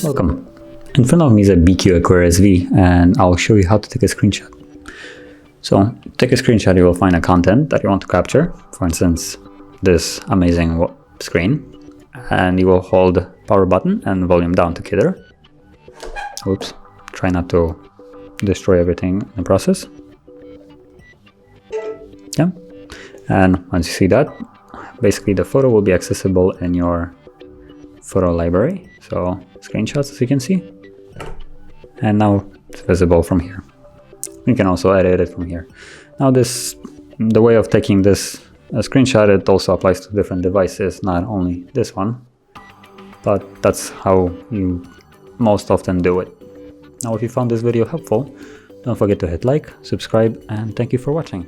Welcome. In front of me is a BQ Aquaris V, and I'll show you how to take a screenshot. So, take a screenshot, you will find a content that you want to capture, for instance, this amazing screen, and you will hold power button and volume down together. Oops, try not to destroy everything in the process. Yeah, and once you see that, basically the photo will be accessible in your photo library. So screenshots, as you can see, and now it's visible from here. You can also edit it from here. Now the way of taking this screenshot, it also applies to different devices, not only this one, but that's how you most often do it. Now if you found this video helpful, don't forget to hit like, subscribe, and thank you for watching.